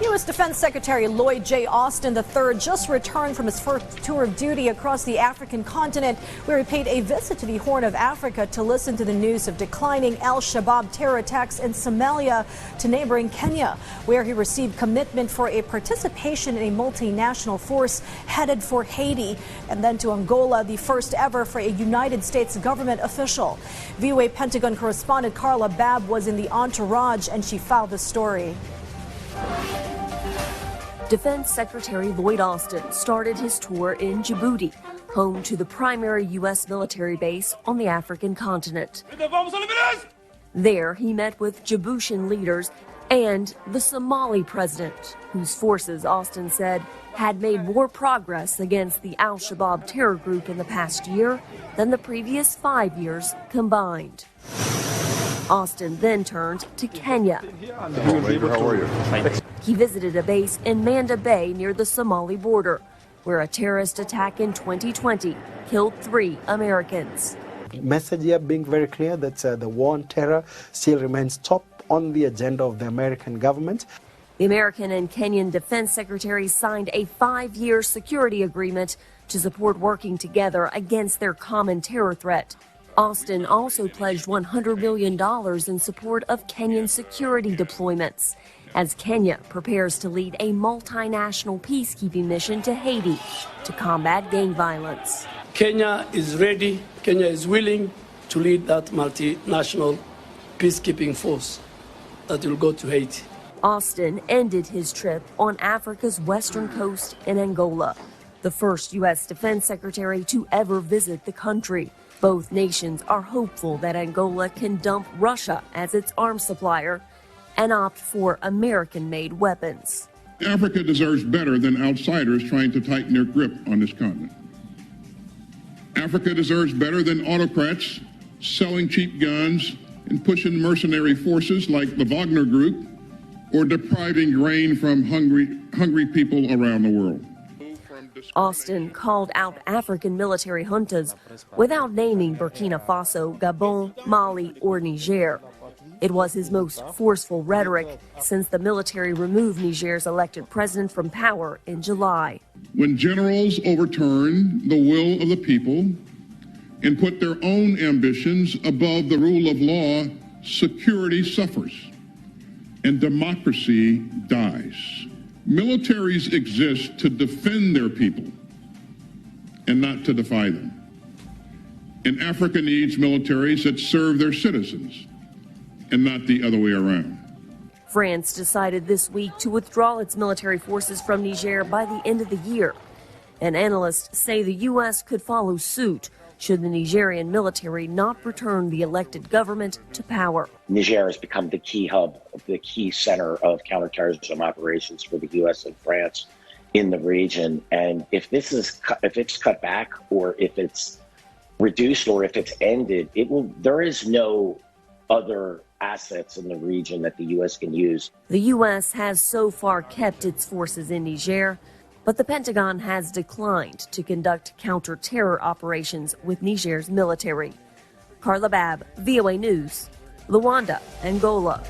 U.S. Defense Secretary Lloyd J. Austin III just returned from his first tour of duty across the African continent, where he paid a visit to the Horn of Africa to listen to the news of declining al-Shabaab terror attacks in Somalia, to neighboring Kenya, where he received commitment for a participation in a multinational force headed for Haiti, and then to Angola, the first ever for a United States government official. VOA Pentagon correspondent Carla Babb was in the entourage, and she filed the story. Defense Secretary Lloyd Austin started his tour in Djibouti, home to the primary U.S. military base on the African continent. There, he met with Djiboutian leaders and the Somali president, whose forces, Austin said, had made more progress against the al-Shabaab terror group in the past year than the previous 5 years combined. Austin then turned to Kenya. How are you? He visited a base in Manda Bay near the Somali border, where a terrorist attack in 2020 killed 3 Americans. Message here being very clear that the war on terror still remains top on the agenda of the American government. The American and Kenyan defense secretaries signed a 5-year security agreement to support working together against their common terror threat. Austin also pledged $100 million in support of Kenyan security deployments as Kenya prepares to lead a multinational peacekeeping mission to Haiti to combat gang violence. Kenya is ready, Kenya is willing to lead that multinational peacekeeping force that will go to Haiti. Austin ended his trip on Africa's western coast in Angola, the first U.S. Defense Secretary to ever visit the country. Both nations are hopeful that Angola can dump Russia as its arms supplier and opt for American-made weapons. Africa deserves better than outsiders trying to tighten their grip on this continent. Africa deserves better than autocrats selling cheap guns and pushing mercenary forces like the Wagner Group or depriving grain from hungry people around the world. Austin called out African military juntas without naming Burkina Faso, Gabon, Mali, or Niger. It was his most forceful rhetoric since the military removed Niger's elected president from power in July. When generals overturn the will of the people and put their own ambitions above the rule of law, security suffers and democracy dies. Militaries exist to defend their people and not to defy them. And Africa needs militaries that serve their citizens and not the other way around. France decided this week to withdraw its military forces from Niger by the end of the year. And analysts say the U.S. could follow suit should the Nigerian military not return the elected government to power. Niger has become the key hub, the key center of counterterrorism operations for the U.S. and France in the region. And if it's cut back, or if it's reduced, or if it's ended, there is no other assets in the region that the U.S. can use. The U.S. has so far kept its forces in Niger, but the Pentagon has declined to conduct counter-terror operations with Niger's military. Carla Babb, VOA News, Luanda, Angola.